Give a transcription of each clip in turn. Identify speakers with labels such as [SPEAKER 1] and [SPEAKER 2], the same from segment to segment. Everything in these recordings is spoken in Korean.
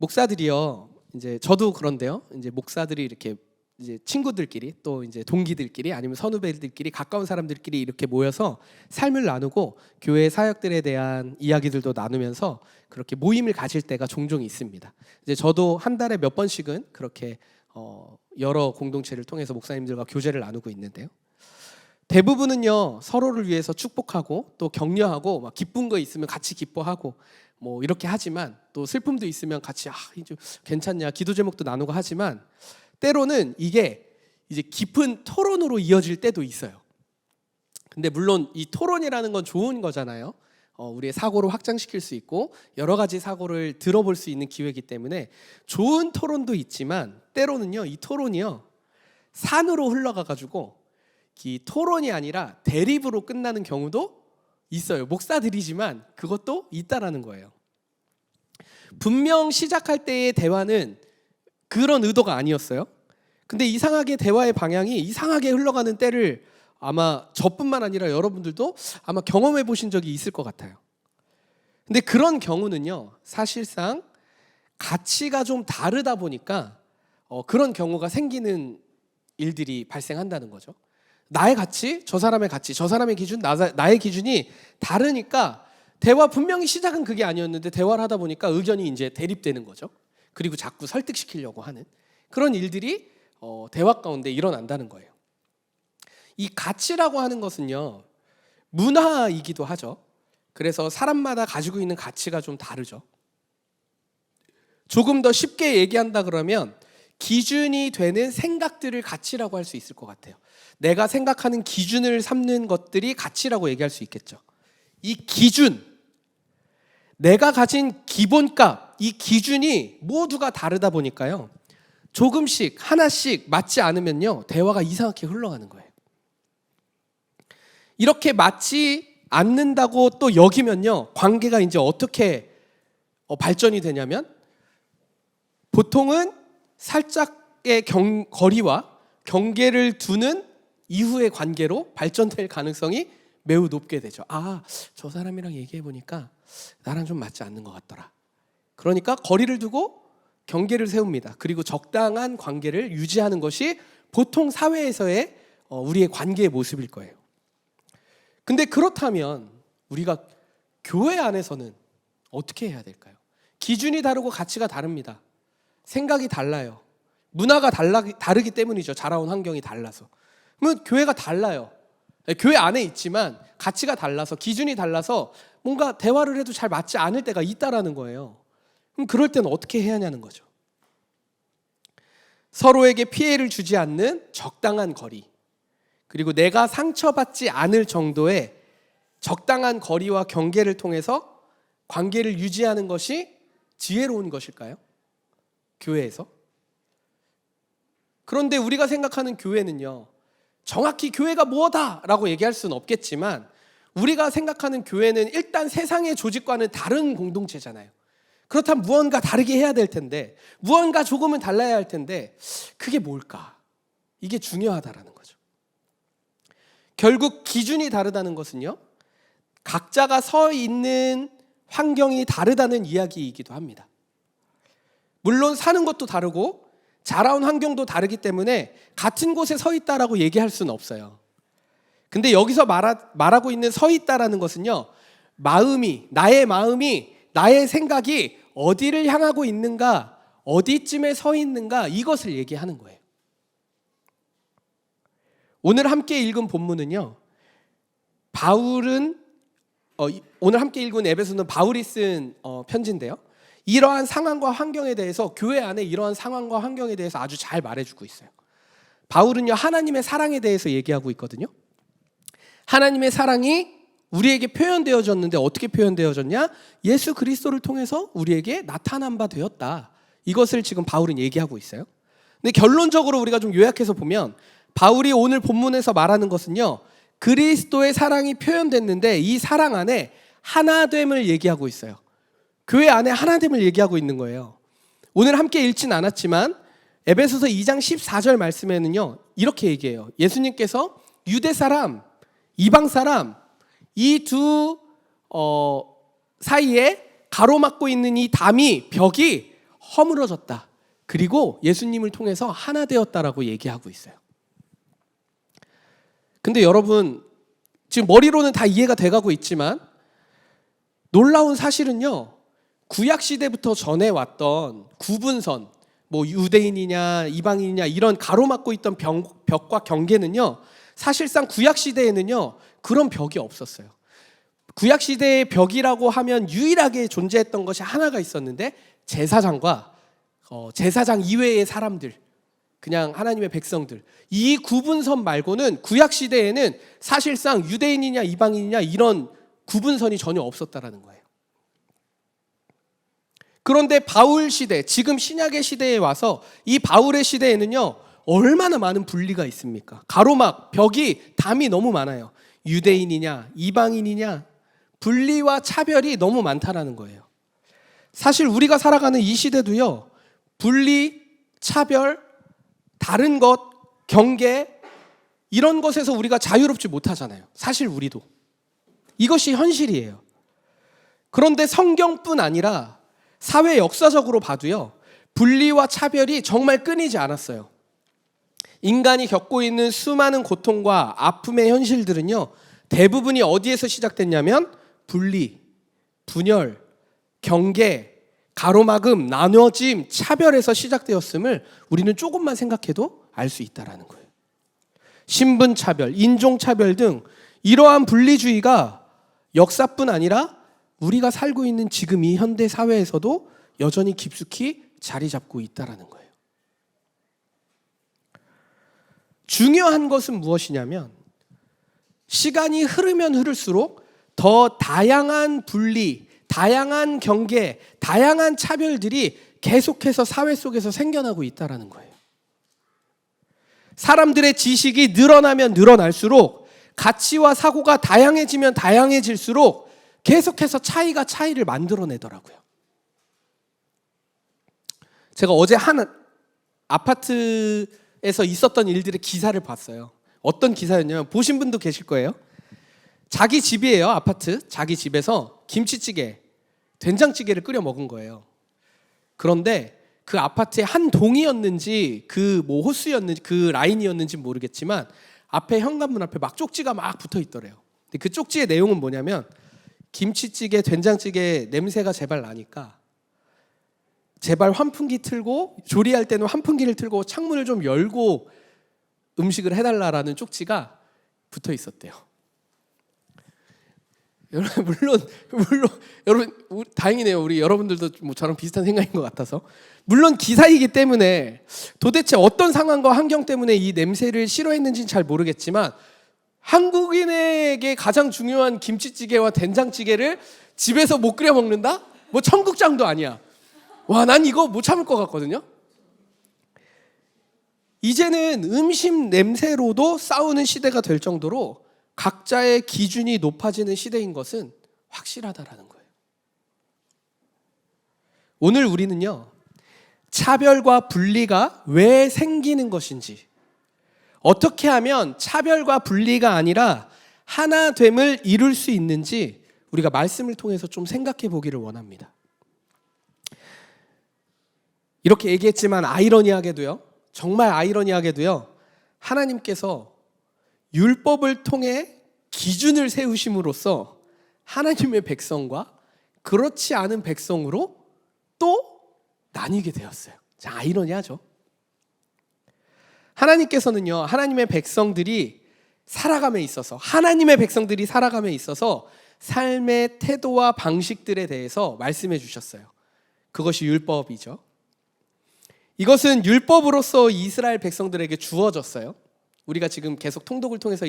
[SPEAKER 1] 목사들이요. 이제 저도 그런데요. 이제 목사들이 이렇게 이제 친구들끼리 또 이제 동기들끼리 아니면 선후배들끼리 가까운 사람들끼리 이렇게 모여서 삶을 나누고 교회 사역들에 대한 이야기들도 나누면서 그렇게 모임을 가질 때가 종종 있습니다. 이제 저도 한 달에 몇 번씩은 그렇게 여러 공동체를 통해서 목사님들과 교제를 나누고 있는데요. 대부분은요 서로를 위해서 축복하고 또 격려하고 막 기쁜 거 있으면 같이 기뻐하고 뭐 이렇게 하지만 또 슬픔도 있으면 같이 이제 괜찮냐 기도 제목도 나누고 하지만 때로는 이게 이제 깊은 토론으로 이어질 때도 있어요. 근데 물론 이 토론이라는 건 좋은 거잖아요. 우리의 사고를 확장시킬 수 있고 여러 가지 사고를 들어볼 수 있는 기회이기 때문에 좋은 토론도 있지만 때로는요 이 토론이요 산으로 흘러가가지고 이 토론이 아니라 대립으로 끝나는 경우도 있어요. 목사들이지만 그것도 있다라는 거예요. 분명 시작할 때의 대화는 그런 의도가 아니었어요. 근데 이상하게 대화의 방향이 이상하게 흘러가는 때를 아마 저뿐만 아니라 여러분들도 아마 경험해 보신 적이 있을 것 같아요. 근데 그런 경우는요 사실상 가치가 좀 다르다 보니까 그런 경우가 생기는 일들이 발생한다는 거죠. 나의 가치, 저 사람의 가치, 저 사람의 기준, 나의 기준이 다르니까 대화 분명히 시작은 그게 아니었는데 대화를 하다 보니까 의견이 이제 대립되는 거죠. 그리고 자꾸 설득시키려고 하는 그런 일들이 대화 가운데 일어난다는 거예요. 이 가치라고 하는 것은요 문화이기도 하죠. 그래서 사람마다 가지고 있는 가치가 좀 다르죠. 조금 더 쉽게 얘기한다 그러면 기준이 되는 생각들을 가치라고 할 수 있을 것 같아요. 내가 생각하는 기준을 삼는 것들이 가치라고 얘기할 수 있겠죠. 이 기준, 내가 가진 기본값, 이 기준이 모두가 다르다 보니까요 조금씩 하나씩 맞지 않으면요 대화가 이상하게 흘러가는 거예요. 이렇게 맞지 않는다고 또 여기면요 관계가 이제 어떻게 발전이 되냐면 보통은 살짝의 거리와 경계를 두는 이후의 관계로 발전될 가능성이 매우 높게 되죠. 저 사람이랑 얘기해 보니까 나랑 좀 맞지 않는 것 같더라. 그러니까 거리를 두고 경계를 세웁니다. 그리고 적당한 관계를 유지하는 것이 보통 사회에서의 우리의 관계의 모습일 거예요. 근데 그렇다면 우리가 교회 안에서는 어떻게 해야 될까요? 기준이 다르고 가치가 다릅니다. 생각이 달라요. 문화가 다르기 때문이죠. 자라온 환경이 달라서. 그러면 교회가 달라요. 교회 안에 있지만 가치가 달라서 기준이 달라서 뭔가 대화를 해도 잘 맞지 않을 때가 있다라는 거예요. 그럼 그럴 때는 어떻게 해야 하냐는 거죠. 서로에게 피해를 주지 않는 적당한 거리, 그리고 내가 상처받지 않을 정도의 적당한 거리와 경계를 통해서 관계를 유지하는 것이 지혜로운 것일까요? 교회에서? 그런데 우리가 생각하는 교회는요 정확히 교회가 뭐다라고 얘기할 수는 없겠지만 우리가 생각하는 교회는 일단 세상의 조직과는 다른 공동체잖아요. 그렇다면 무언가 다르게 해야 될 텐데 무언가 조금은 달라야 할 텐데 그게 뭘까? 이게 중요하다라는 거죠. 결국 기준이 다르다는 것은요 각자가 서 있는 환경이 다르다는 이야기이기도 합니다. 물론 사는 것도 다르고 자라온 환경도 다르기 때문에 같은 곳에 서 있다라고 얘기할 수는 없어요. 근데 여기서 말하고 있는 서 있다라는 것은요 나의 마음이 나의 생각이 어디를 향하고 있는가, 어디쯤에 서 있는가, 이것을 얘기하는 거예요. 오늘 함께 읽은 본문은요 오늘 함께 읽은 에베소는 바울이 쓴 편지인데요 이러한 상황과 환경에 대해서 교회 안에 이러한 상황과 환경에 대해서 아주 잘 말해주고 있어요. 바울은요 하나님의 사랑에 대해서 얘기하고 있거든요. 하나님의 사랑이 우리에게 표현되어졌는데 어떻게 표현되어졌냐? 예수 그리스도를 통해서 우리에게 나타난 바 되었다. 이것을 지금 바울은 얘기하고 있어요. 근데 결론적으로 우리가 좀 요약해서 보면 바울이 오늘 본문에서 말하는 것은요 그리스도의 사랑이 표현됐는데 이 사랑 안에 하나됨을 얘기하고 있어요. 교회 안에 하나됨을 얘기하고 있는 거예요. 오늘 함께 읽진 않았지만 에베소서 2장 14절 말씀에는요 이렇게 얘기해요. 예수님께서 유대 사람, 이방 사람 이 두 사이에 가로막고 있는 이 벽이 허물어졌다. 그리고 예수님을 통해서 하나 되었다라고 얘기하고 있어요. 근데 여러분, 지금 머리로는 다 이해가 돼가고 있지만 놀라운 사실은요, 구약 시대부터 전해왔던 구분선, 뭐 유대인이냐 이방인이냐 이런 가로막고 있던 벽과 경계는요, 사실상 구약 시대에는요 그런 벽이 없었어요. 구약 시대의 벽이라고 하면 유일하게 존재했던 것이 하나가 있었는데, 제사장과 제사장 이외의 사람들, 그냥 하나님의 백성들, 이 구분선 말고는 구약 시대에는 사실상 유대인이냐 이방인이냐 이런 구분선이 전혀 없었다라는 거예요. 그런데 바울 시대, 지금 신약의 시대에 와서 이 바울의 시대에는요 얼마나 많은 분리가 있습니까? 가로막, 벽이, 담이 너무 많아요. 유대인이냐 이방인이냐 분리와 차별이 너무 많다라는 거예요. 사실 우리가 살아가는 이 시대도요, 분리, 차별, 다른 것, 경계, 이런 것에서 우리가 자유롭지 못하잖아요. 사실 우리도. 이것이 현실이에요. 그런데 성경뿐 아니라 사회 역사적으로 봐도요, 분리와 차별이 정말 끊이지 않았어요. 인간이 겪고 있는 수많은 고통과 아픔의 현실들은요, 대부분이 어디에서 시작됐냐면 분리, 분열, 경계, 가로막음, 나눠짐, 차별에서 시작되었음을 우리는 조금만 생각해도 알 수 있다라는 거예요. 신분차별, 인종차별 등 이러한 분리주의가 역사뿐 아니라 우리가 살고 있는 지금 이 현대 사회에서도 여전히 깊숙이 자리 잡고 있다라는 거예요. 중요한 것은 무엇이냐면, 시간이 흐르면 흐를수록 더 다양한 분리, 다양한 경계, 다양한 차별들이 계속해서 사회 속에서 생겨나고 있다는 거예요. 사람들의 지식이 늘어나면 늘어날수록, 가치와 사고가 다양해지면 다양해질수록 계속해서 차이가 차이를 만들어내더라고요. 제가 어제 한 아파트에서 있었던 일들의 기사를 봤어요. 어떤 기사였냐면, 보신 분도 계실 거예요. 자기 집이에요, 아파트. 자기 집에서 김치찌개, 된장찌개를 끓여 먹은 거예요. 그런데 그 아파트의 한 동이었는지 그 뭐 호수였는지 그 라인이었는지 모르겠지만 앞에 현관문 앞에 막 쪽지가 막 붙어 있더래요. 근데 그 쪽지의 내용은 뭐냐면, 김치찌개, 된장찌개 냄새가 제발 나니까 제발 환풍기 틀고, 조리할 때는 환풍기를 틀고 창문을 좀 열고 음식을 해달라라는 쪽지가 붙어 있었대요. 물론 여러분, 다행이네요. 우리 여러분들도 뭐 저랑 비슷한 생각인 것 같아서. 물론 기사이기 때문에 도대체 어떤 상황과 환경 때문에 이 냄새를 싫어했는지는 잘 모르겠지만, 한국인에게 가장 중요한 김치찌개와 된장찌개를 집에서 못 끓여 먹는다? 뭐 청국장도 아니야. 와, 난 이거 못 참을 것 같거든요. 이제는 음식 냄새로도 싸우는 시대가 될 정도로 각자의 기준이 높아지는 시대인 것은 확실하다라는 거예요. 오늘 우리는요, 차별과 분리가 왜 생기는 것인지, 어떻게 하면 차별과 분리가 아니라 하나됨을 이룰 수 있는지 우리가 말씀을 통해서 좀 생각해 보기를 원합니다. 이렇게 얘기했지만 아이러니하게도요, 정말 아이러니하게도요, 하나님께서 율법을 통해 기준을 세우심으로써 하나님의 백성과 그렇지 않은 백성으로 또 나뉘게 되었어요. 자, 아이러니하죠. 하나님께서는요, 하나님의 백성들이 살아감에 있어서, 하나님의 백성들이 살아감에 있어서 삶의 태도와 방식들에 대해서 말씀해 주셨어요. 그것이 율법이죠. 이것은 율법으로서 이스라엘 백성들에게 주어졌어요. 우리가 지금 계속 통독을 통해서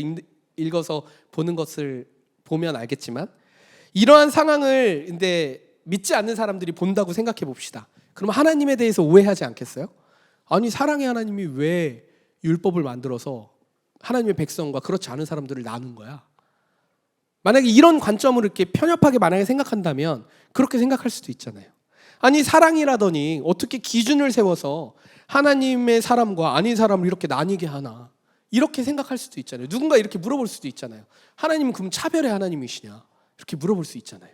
[SPEAKER 1] 읽어서 보는 것을 보면 알겠지만, 이러한 상황을 근데 믿지 않는 사람들이 본다고 생각해 봅시다. 그럼 하나님에 대해서 오해하지 않겠어요? 아니, 사랑의 하나님이 왜 율법을 만들어서 하나님의 백성과 그렇지 않은 사람들을 나눈 거야? 만약에 이런 관점으로 이렇게 편협하게 만약에 생각한다면 그렇게 생각할 수도 있잖아요. 아니, 사랑이라더니 어떻게 기준을 세워서 하나님의 사람과 아닌 사람을 이렇게 나뉘게 하나? 이렇게 생각할 수도 있잖아요. 누군가 이렇게 물어볼 수도 있잖아요. 하나님은 그럼 차별의 하나님이시냐? 이렇게 물어볼 수 있잖아요.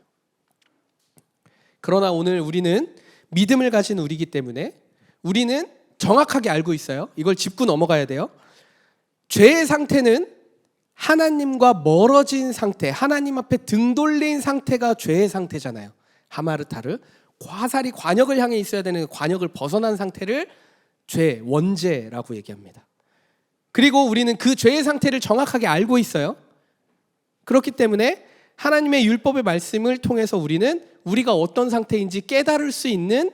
[SPEAKER 1] 그러나 오늘 우리는 믿음을 가진 우리이기 때문에 우리는 정확하게 알고 있어요. 이걸 짚고 넘어가야 돼요. 죄의 상태는 하나님과 멀어진 상태, 하나님 앞에 등 돌린 상태가 죄의 상태잖아요. 하마르타르, 화살이 관역을 향해 있어야 되는 관역을 벗어난 상태를 죄, 원죄라고 얘기합니다. 그리고 우리는 그 죄의 상태를 정확하게 알고 있어요. 그렇기 때문에 하나님의 율법의 말씀을 통해서 우리는 우리가 어떤 상태인지 깨달을 수 있는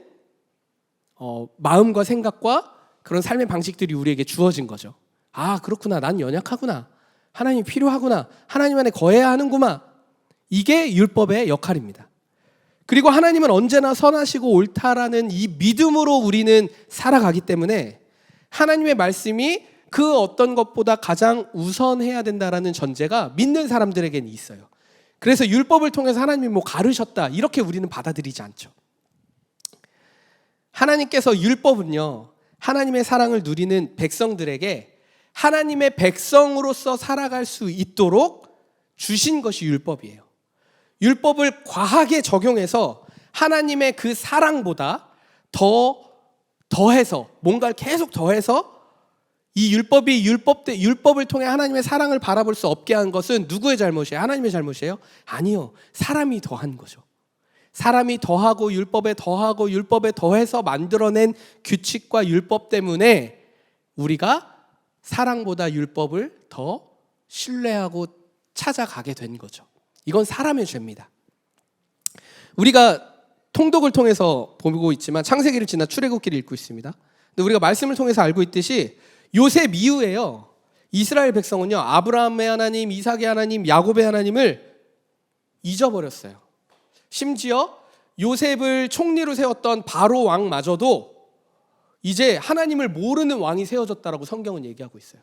[SPEAKER 1] 마음과 생각과 그런 삶의 방식들이 우리에게 주어진 거죠. 아, 그렇구나. 난 연약하구나. 하나님이 필요하구나. 하나님 안에 거해야 하는구나. 이게 율법의 역할입니다. 그리고 하나님은 언제나 선하시고 옳다라는 이 믿음으로 우리는 살아가기 때문에 하나님의 말씀이 그 어떤 것보다 가장 우선해야 된다라는 전제가 믿는 사람들에게는 있어요. 그래서 율법을 통해서 하나님이 뭐 가르셨다 이렇게 우리는 받아들이지 않죠. 하나님께서 율법은요, 하나님의 사랑을 누리는 백성들에게 하나님의 백성으로서 살아갈 수 있도록 주신 것이 율법이에요. 율법을 과하게 적용해서 하나님의 그 사랑보다 더해서 뭔가를 계속 더해서 이 율법을 통해 하나님의 사랑을 바라볼 수 없게 한 것은 누구의 잘못이에요? 하나님의 잘못이에요? 아니요. 사람이 더한 거죠. 사람이 더하고 율법에 더해서 만들어낸 규칙과 율법 때문에 우리가 사랑보다 율법을 더 신뢰하고 찾아가게 된 거죠. 이건 사람의 죄입니다. 우리가 통독을 통해서 보고 있지만 창세기를 지나 출애굽기를 읽고 있습니다. 근데 우리가 말씀을 통해서 알고 있듯이 요셉 이후에요, 이스라엘 백성은요, 아브라함의 하나님, 이삭의 하나님, 야곱의 하나님을 잊어버렸어요. 심지어 요셉을 총리로 세웠던 바로 왕마저도 이제 하나님을 모르는 왕이 세워졌다라고 성경은 얘기하고 있어요.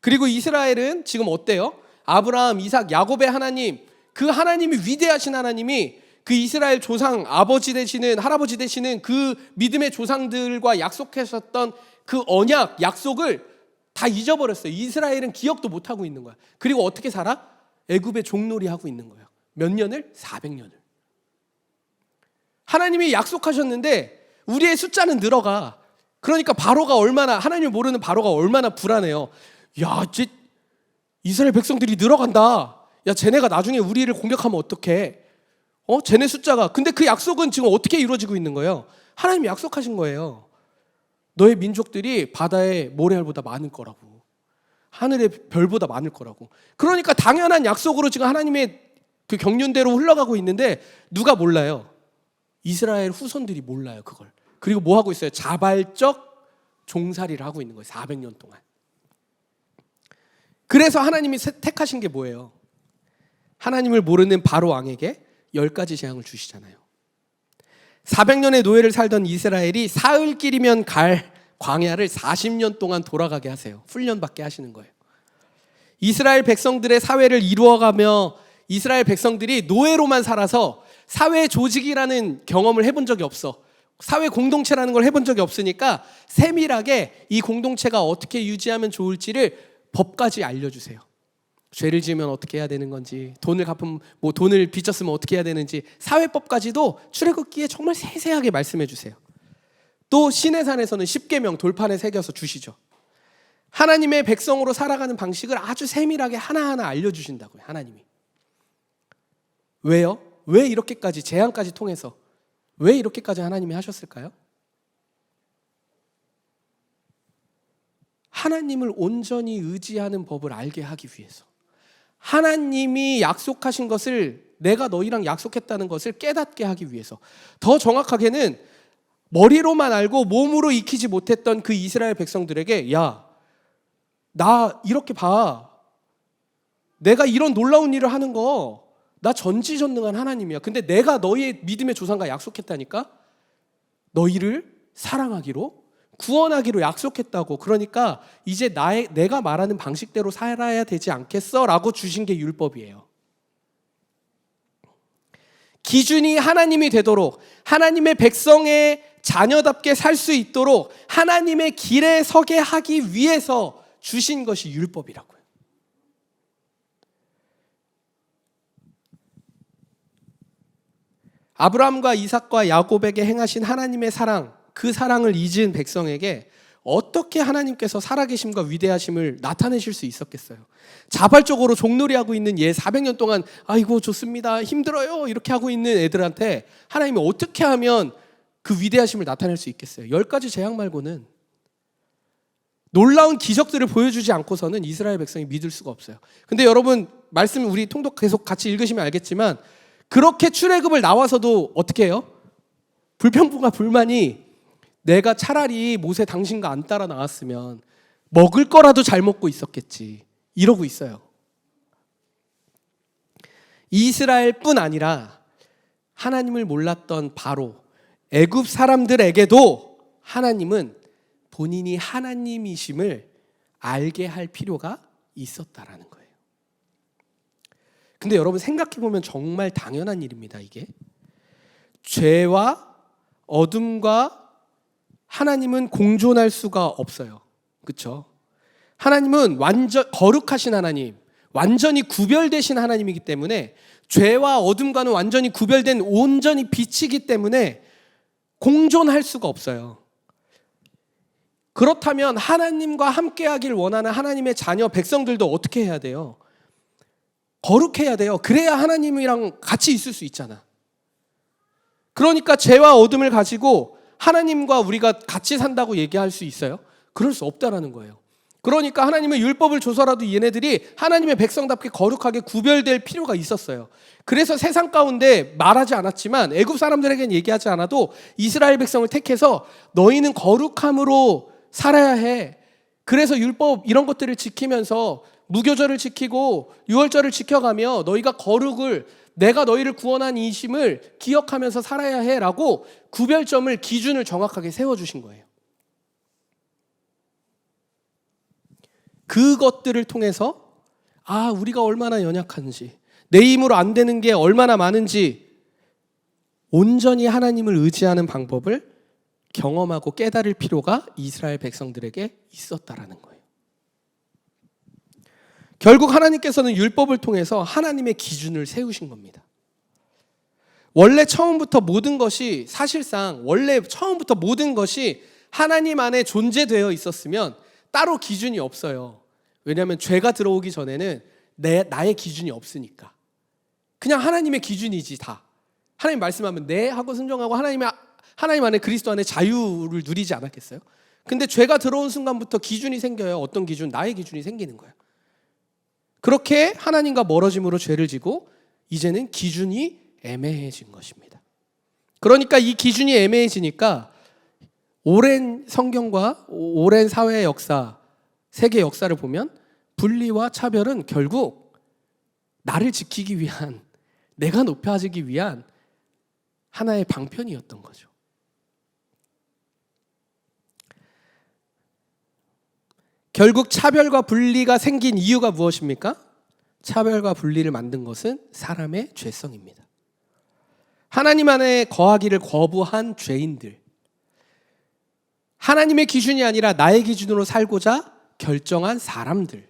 [SPEAKER 1] 그리고 이스라엘은 지금 어때요? 아브라함, 이삭, 야곱의 하나님, 그 하나님이 위대하신 하나님이 그 이스라엘 조상, 아버지 되시는, 할아버지 되시는 그 믿음의 조상들과 약속하셨던 그 언약, 약속을 다 잊어버렸어요. 이스라엘은 기억도 못하고 있는 거야. 그리고 어떻게 살아? 애굽의 종놀이 하고 있는 거예요. 몇 년을? 400년을. 하나님이 약속하셨는데 우리의 숫자는 늘어가. 그러니까 하나님을 모르는 바로가 얼마나 불안해요. 야, 이스라엘 백성들이 늘어간다. 야, 쟤네가 나중에 우리를 공격하면 어떡해? 쟤네 숫자가. 근데 그 약속은 지금 어떻게 이루어지고 있는 거예요? 하나님이 약속하신 거예요. 너의 민족들이 바다의 모래알보다 많을 거라고. 하늘의 별보다 많을 거라고. 그러니까 당연한 약속으로 지금 하나님의 그 경륜대로 흘러가고 있는데 누가 몰라요? 이스라엘 후손들이 몰라요, 그걸. 그리고 뭐 하고 있어요? 자발적 종살이를 하고 있는 거예요. 400년 동안. 그래서 하나님이 택하신 게 뭐예요? 하나님을 모르는 바로 왕에게 10가지 재앙을 주시잖아요. 400년의 노예를 살던 이스라엘이 사흘길이면 갈 광야를 40년 동안 돌아가게 하세요. 훈련받게 하시는 거예요. 이스라엘 백성들의 사회를 이루어가며 이스라엘 백성들이 노예로만 살아서 사회 조직이라는 경험을 해본 적이 없어. 사회 공동체라는 걸 해본 적이 없으니까 세밀하게 이 공동체가 어떻게 유지하면 좋을지를 법까지 알려주세요. 죄를 지으면 어떻게 해야 되는 건지, 돈을 빚졌으면 어떻게 해야 되는지, 사회법까지도 출애굽기에 정말 세세하게 말씀해 주세요. 또 시내산에서는 십계명 돌판에 새겨서 주시죠. 하나님의 백성으로 살아가는 방식을 아주 세밀하게 하나하나 알려주신다고요, 하나님이. 왜요? 왜 이렇게까지 재앙까지 통해서 왜 이렇게까지 하나님이 하셨을까요? 하나님을 온전히 의지하는 법을 알게 하기 위해서. 하나님이 약속하신 것을, 내가 너희랑 약속했다는 것을 깨닫게 하기 위해서. 더 정확하게는 머리로만 알고 몸으로 익히지 못했던 그 이스라엘 백성들에게, 야, 나 이렇게 봐. 내가 이런 놀라운 일을 하는 거, 나 전지전능한 하나님이야. 근데 내가 너희의 믿음의 조상과 약속했다니까? 너희를 사랑하기로, 구원하기로 약속했다고. 그러니까 이제 내가 말하는 방식대로 살아야 되지 않겠어? 라고 주신 게 율법이에요. 기준이 하나님이 되도록, 하나님의 백성의 자녀답게 살 수 있도록 하나님의 길에 서게 하기 위해서 주신 것이 율법이라고요. 아브라함과 이삭과 야곱에게 행하신 하나님의 사랑, 그 사랑을 잊은 백성에게 어떻게 하나님께서 살아계심과 위대하심을 나타내실 수 있었겠어요? 자발적으로 종놀이하고 있는 400년 동안 아이고 좋습니다, 힘들어요 이렇게 하고 있는 애들한테 하나님이 어떻게 하면 그 위대하심을 나타낼 수 있겠어요? 10가지 재앙 말고는 놀라운 기적들을 보여주지 않고서는 이스라엘 백성이 믿을 수가 없어요. 근데 여러분 말씀 우리 통독 계속 같이 읽으시면 알겠지만 그렇게 출애굽을 나와서도 어떻게 해요? 불평과 불만이 내가 차라리 모세 당신과 안 따라 나왔으면 먹을 거라도 잘 먹고 있었겠지 이러고 있어요. 이스라엘뿐 아니라 하나님을 몰랐던 바로 애굽 사람들에게도 하나님은 본인이 하나님이심을 알게 할 필요가 있었다라는 거예요. 근데 여러분 생각해보면 정말 당연한 일입니다. 이게 죄와 어둠과 하나님은 공존할 수가 없어요. 그렇죠? 하나님은 완전 거룩하신 하나님, 완전히 구별되신 하나님이기 때문에 죄와 어둠과는 완전히 구별된 온전히 빛이기 때문에 공존할 수가 없어요. 그렇다면 하나님과 함께하길 원하는 하나님의 자녀 백성들도 어떻게 해야 돼요? 거룩해야 돼요. 그래야 하나님이랑 같이 있을 수 있잖아. 그러니까 죄와 어둠을 가지고 하나님과 우리가 같이 산다고 얘기할 수 있어요? 그럴 수 없다라는 거예요. 그러니까 하나님은 율법을 줘서라도 얘네들이 하나님의 백성답게 거룩하게 구별될 필요가 있었어요. 그래서 세상 가운데 말하지 않았지만 애굽 사람들에게는 얘기하지 않아도 이스라엘 백성을 택해서 너희는 거룩함으로 살아야 해. 그래서 율법 이런 것들을 지키면서 무교절을 지키고 유월절을 지켜가며 너희가 거룩을 내가 너희를 구원한 이심을 기억하면서 살아야 해라고 구별점을 기준을 정확하게 세워주신 거예요. 그것들을 통해서 우리가 얼마나 연약한지 내 힘으로 안 되는 게 얼마나 많은지 온전히 하나님을 의지하는 방법을 경험하고 깨달을 필요가 이스라엘 백성들에게 있었다라는 거예요. 결국 하나님께서는 율법을 통해서 하나님의 기준을 세우신 겁니다. 원래 처음부터 모든 것이 하나님 안에 존재되어 있었으면 따로 기준이 없어요. 왜냐하면 죄가 들어오기 전에는 나의 기준이 없으니까. 그냥 하나님의 기준이지 다. 하나님 말씀하면 네 하고 순종하고 하나님 안에 그리스도 안에 자유를 누리지 않았겠어요? 근데 죄가 들어온 순간부터 기준이 생겨요. 어떤 기준? 나의 기준이 생기는 거예요. 그렇게 하나님과 멀어짐으로 죄를 지고 이제는 기준이 애매해진 것입니다. 그러니까 이 기준이 애매해지니까 오랜 성경과 오랜 사회의 역사, 세계 역사를 보면 분리와 차별은 결국 나를 지키기 위한, 내가 높여지기 위한 하나의 방편이었던 거죠. 결국 차별과 분리가 생긴 이유가 무엇입니까? 차별과 분리를 만든 것은 사람의 죄성입니다. 하나님 안에 거하기를 거부한 죄인들, 하나님의 기준이 아니라 나의 기준으로 살고자 결정한 사람들,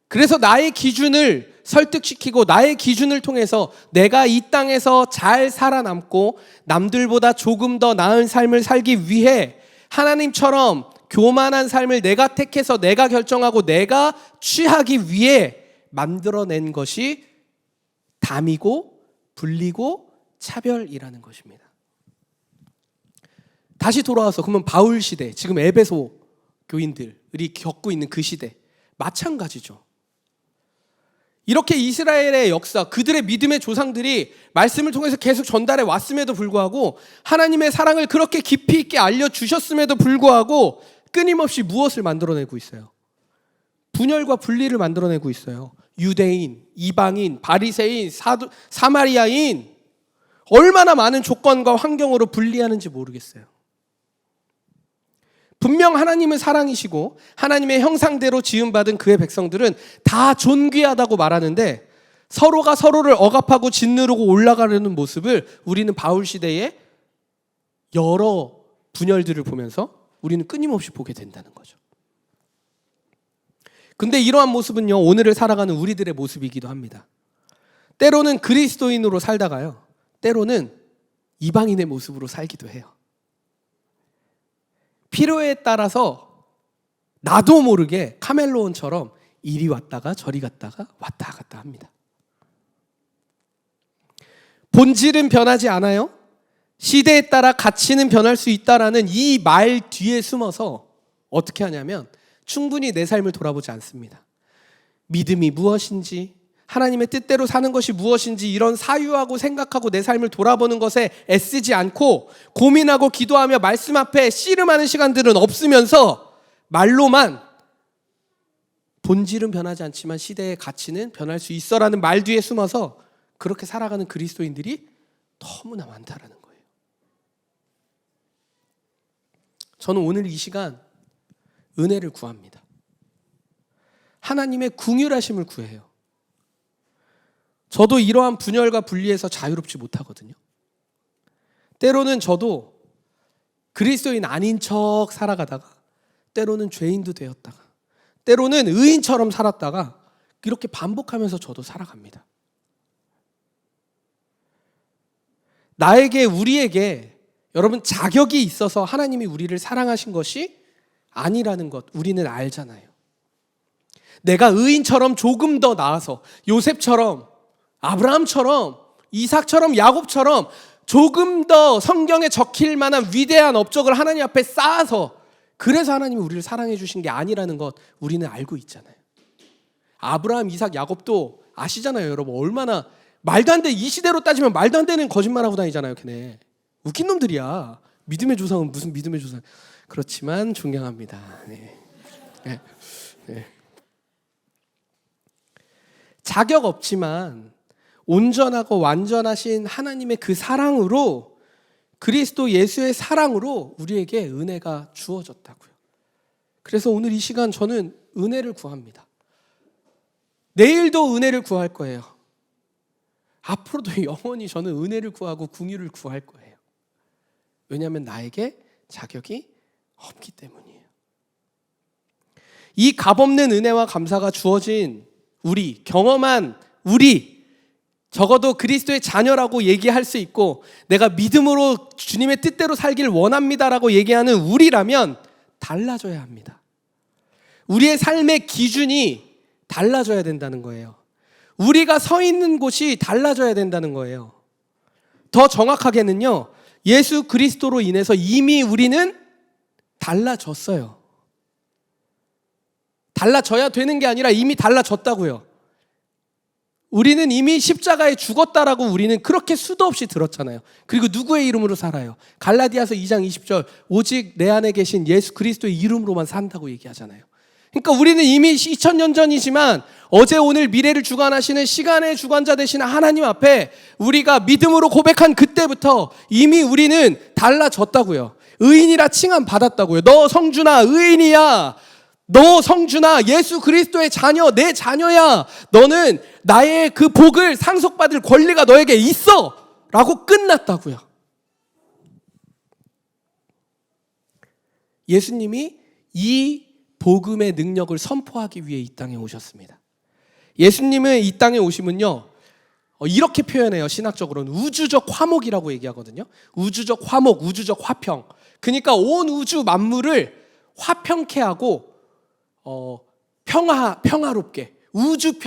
[SPEAKER 1] 그래서 나의 기준을 설득시키고 나의 기준을 통해서 내가 이 땅에서 잘 살아남고 남들보다 조금 더 나은 삶을 살기 위해 하나님처럼 교만한 삶을 내가 택해서 내가 결정하고 내가 취하기 위해 만들어낸 것이 담이고 분리고 차별이라는 것입니다. 다시 돌아와서 그러면 바울 시대, 지금 에베소 교인들이 겪고 있는 그 시대 마찬가지죠. 이렇게 이스라엘의 역사, 그들의 믿음의 조상들이 말씀을 통해서 계속 전달해 왔음에도 불구하고 하나님의 사랑을 그렇게 깊이 있게 알려주셨음에도 불구하고 끊임없이 무엇을 만들어내고 있어요? 분열과 분리를 만들어내고 있어요. 유대인, 이방인, 바리새인, 사마리아인, 얼마나 많은 조건과 환경으로 분리하는지 모르겠어요. 분명 하나님은 사랑이시고 하나님의 형상대로 지음받은 그의 백성들은 다 존귀하다고 말하는데 서로가 서로를 억압하고 짓누르고 올라가려는 모습을 우리는 바울 시대의 여러 분열들을 보면서 우리는 끊임없이 보게 된다는 거죠. 근데 이러한 모습은요, 오늘을 살아가는 우리들의 모습이기도 합니다. 때로는 그리스도인으로 살다가요, 때로는 이방인의 모습으로 살기도 해요. 필요에 따라서 나도 모르게 카멜레온처럼 이리 왔다가 저리 갔다가 왔다 갔다 합니다. 본질은 변하지 않아요. 시대에 따라 가치는 변할 수 있다라는 이 말 뒤에 숨어서 어떻게 하냐면 충분히 내 삶을 돌아보지 않습니다. 믿음이 무엇인지, 하나님의 뜻대로 사는 것이 무엇인지 이런 사유하고 생각하고 내 삶을 돌아보는 것에 애쓰지 않고 고민하고 기도하며 말씀 앞에 씨름하는 시간들은 없으면서 말로만 본질은 변하지 않지만 시대의 가치는 변할 수 있어라는 말 뒤에 숨어서 그렇게 살아가는 그리스도인들이 너무나 많다라는 거예요. 저는 오늘 이 시간 은혜를 구합니다. 하나님의 긍휼하심을 구해요. 저도 이러한 분열과 분리에서 자유롭지 못하거든요. 때로는 저도 그리스도인 아닌 척 살아가다가 때로는 죄인도 되었다가 때로는 의인처럼 살았다가 이렇게 반복하면서 저도 살아갑니다. 나에게, 우리에게 여러분 자격이 있어서 하나님이 우리를 사랑하신 것이 아니라는 것 우리는 알잖아요. 내가 의인처럼 조금 더 나아서 요셉처럼 아브라함처럼 이삭처럼 야곱처럼 조금 더 성경에 적힐 만한 위대한 업적을 하나님 앞에 쌓아서 그래서 하나님이 우리를 사랑해 주신 게 아니라는 것 우리는 알고 있잖아요. 아브라함, 이삭, 야곱도 아시잖아요. 여러분 얼마나 말도 안 돼. 이 시대로 따지면 말도 안 되는 거짓말하고 다니잖아요. 걔네 웃긴 놈들이야. 믿음의 조상은 무슨 믿음의 조상. 그렇지만 존경합니다. 네. 네. 네. 자격 없지만 온전하고 완전하신 하나님의 그 사랑으로 그리스도 예수의 사랑으로 우리에게 은혜가 주어졌다고요. 그래서 오늘 이 시간 저는 은혜를 구합니다. 내일도 은혜를 구할 거예요. 앞으로도 영원히 저는 은혜를 구하고 긍휼을 구할 거예요. 왜냐하면 나에게 자격이 없기 때문이에요. 이 값없는 은혜와 감사가 주어진 우리, 경험한 우리, 적어도 그리스도의 자녀라고 얘기할 수 있고 내가 믿음으로 주님의 뜻대로 살길 원합니다라고 얘기하는 우리라면 달라져야 합니다. 우리의 삶의 기준이 달라져야 된다는 거예요. 우리가 서 있는 곳이 달라져야 된다는 거예요. 더 정확하게는요, 예수 그리스도로 인해서 이미 우리는 달라졌어요. 달라져야 되는 게 아니라 이미 달라졌다고요. 우리는 이미 십자가에 죽었다라고 우리는 그렇게 수도 없이 들었잖아요. 그리고 누구의 이름으로 살아요? 갈라디아서 2장 20절 오직 내 안에 계신 예수 그리스도의 이름으로만 산다고 얘기하잖아요. 그러니까 우리는 이미 2000년 전이지만 어제 오늘 미래를 주관하시는 시간의 주관자 되시는 하나님 앞에 우리가 믿음으로 고백한 그때부터 이미 우리는 달라졌다고요. 의인이라 칭함 받았다고요. 너 성준아 의인이야. 너 성준아 예수 그리스도의 자녀, 내 자녀야. 너는 나의 그 복을 상속받을 권리가 너에게 있어 라고 끝났다고요. 예수님이 이 복음의 능력을 선포하기 위해 이 땅에 오셨습니다. 예수님은 이 땅에 오시면요 이렇게 표현해요. 신학적으로는 우주적 화목이라고 얘기하거든요. 우주적 화목, 우주적 화평. 그러니까 온 우주 만물을 화평케 하고 평화롭게 우주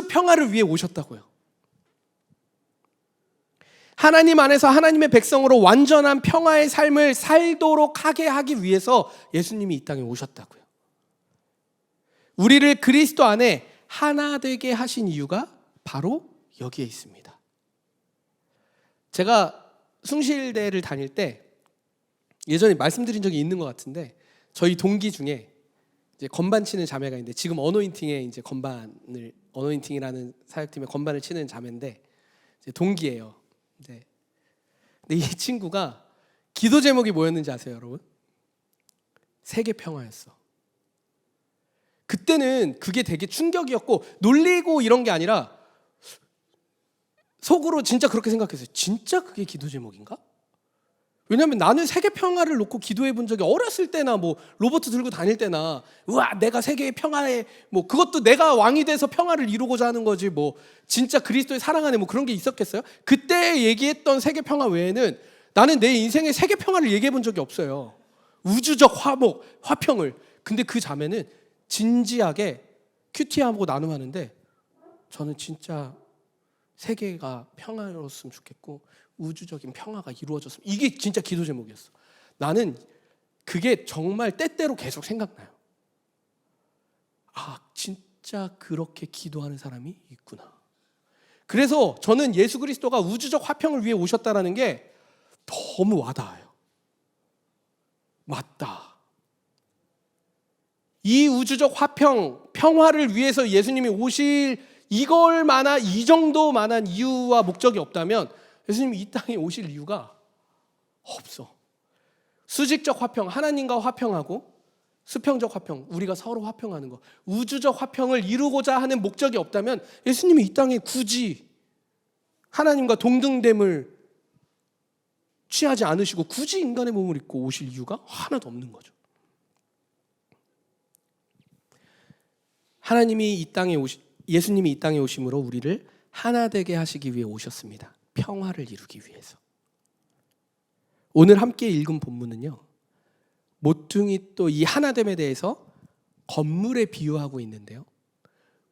[SPEAKER 1] 평화를 위해 오셨다고요. 하나님 안에서 하나님의 백성으로 완전한 평화의 삶을 살도록 하게 하기 위해서 예수님이 이 땅에 오셨다고요. 우리를 그리스도 안에 하나 되게 하신 이유가 바로 여기에 있습니다. 제가 숭실대를 다닐 때 예전에 말씀드린 적이 있는 것 같은데 저희 동기 중에 이제 건반 치는 자매가 있는데 지금 어노인팅에 이제 어노인팅이라는 사역팀에 건반을 치는 자매인데 이제 동기예요. 네. 근데 이 친구가 기도 제목이 뭐였는지 아세요, 여러분? 세계 평화였어. 그때는 그게 되게 충격이었고 놀리고 이런 게 아니라 속으로 진짜 그렇게 생각했어요. 진짜 그게 기도 제목인가? 왜냐하면 나는 세계 평화를 놓고 기도해 본 적이 어렸을 때나 뭐 로봇 들고 다닐 때나 우와 내가 세계의 평화에 뭐 그것도 내가 왕이 돼서 평화를 이루고자 하는 거지 뭐 진짜 그리스도의 사랑 안에 뭐 그런 게 있었겠어요? 그때 얘기했던 세계 평화 외에는 나는 내 인생의 세계 평화를 얘기해 본 적이 없어요. 우주적 화목, 화평을. 근데 그 자매는 진지하게 큐티하고 나눔하는데 저는 진짜 세계가 평화로웠으면 좋겠고 우주적인 평화가 이루어졌으면, 이게 진짜 기도 제목이었어. 나는 그게 정말 때때로 계속 생각나요. 아, 진짜 그렇게 기도하는 사람이 있구나. 그래서 저는 예수 그리스도가 우주적 화평을 위해 오셨다라는 게 너무 와닿아요. 맞다. 이 우주적 화평, 평화를 위해서 예수님이 오실 이걸만한 이 정도만한 이유와 목적이 없다면 예수님이 이 땅에 오실 이유가 없어. 수직적 화평, 하나님과 화평하고 수평적 화평, 우리가 서로 화평하는 거, 우주적 화평을 이루고자 하는 목적이 없다면 예수님이 이 땅에 굳이 하나님과 동등됨을 취하지 않으시고 굳이 인간의 몸을 입고 오실 이유가 하나도 없는 거죠. 예수님이 이 땅에 오심으로 우리를 하나 되게 하시기 위해 오셨습니다. 평화를 이루기 위해서. 오늘 함께 읽은 본문은요, 모퉁이 돌, 이 하나됨에 대해서 건물에 비유하고 있는데요,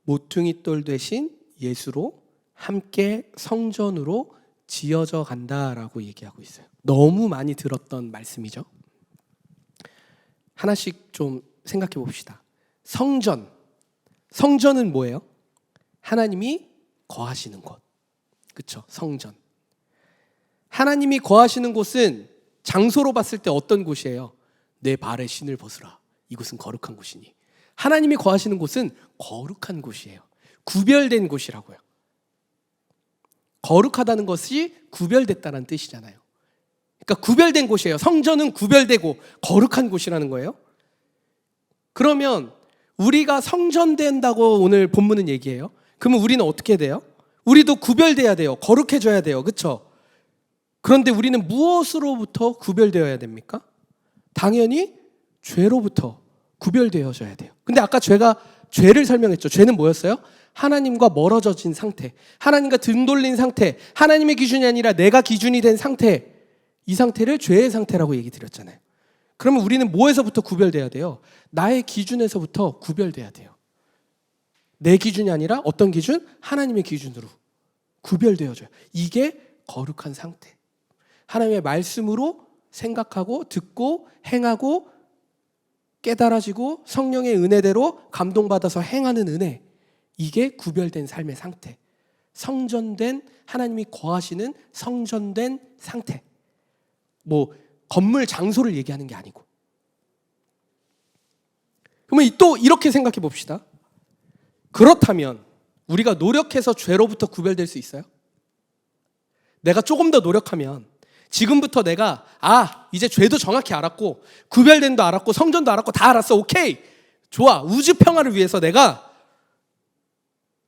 [SPEAKER 1] 모퉁이 돌 대신 예수로 함께 성전으로 지어져 간다라고 얘기하고 있어요. 너무 많이 들었던 말씀이죠. 하나씩 좀 생각해 봅시다. 성전은 뭐예요? 하나님이 거하시는 곳. 그렇죠? 성전. 하나님이 거하시는 곳은 장소로 봤을 때 어떤 곳이에요? 내 발에 신을 벗으라. 이곳은 거룩한 곳이니. 하나님이 거하시는 곳은 거룩한 곳이에요. 구별된 곳이라고요. 거룩하다는 것이 구별됐다는 뜻이잖아요. 그러니까 구별된 곳이에요. 성전은 구별되고 거룩한 곳이라는 거예요. 그러면 우리가 성전된다고 오늘 본문은 얘기해요. 그러면 우리는 어떻게 돼요? 우리도 구별돼야 돼요. 거룩해져야 돼요. 그렇죠? 그런데 우리는 무엇으로부터 구별되어야 됩니까? 당연히 죄로부터 구별되어져야 돼요. 근데 아까 죄를 설명했죠. 죄는 뭐였어요? 하나님과 멀어져진 상태, 하나님과 등 돌린 상태, 하나님의 기준이 아니라 내가 기준이 된 상태, 이 상태를 죄의 상태라고 얘기 드렸잖아요. 그러면 우리는 뭐에서부터 구별돼야 돼요? 나의 기준에서부터 구별돼야 돼요. 내 기준이 아니라 어떤 기준? 하나님의 기준으로 구별되어져요. 이게 거룩한 상태. 하나님의 말씀으로 생각하고 듣고 행하고 깨달아지고 성령의 은혜대로 감동받아서 행하는 은혜, 이게 구별된 삶의 상태. 성전된, 하나님이 거하시는 성전된 상태. 뭐 건물 장소를 얘기하는 게 아니고. 그러면 또 이렇게 생각해 봅시다. 그렇다면 우리가 노력해서 죄로부터 구별될 수 있어요? 내가 조금 더 노력하면 지금부터 내가 이제 죄도 정확히 알았고 구별된도 알았고 성전도 알았고 다 알았어. 오케이. 좋아. 우주 평화를 위해서 내가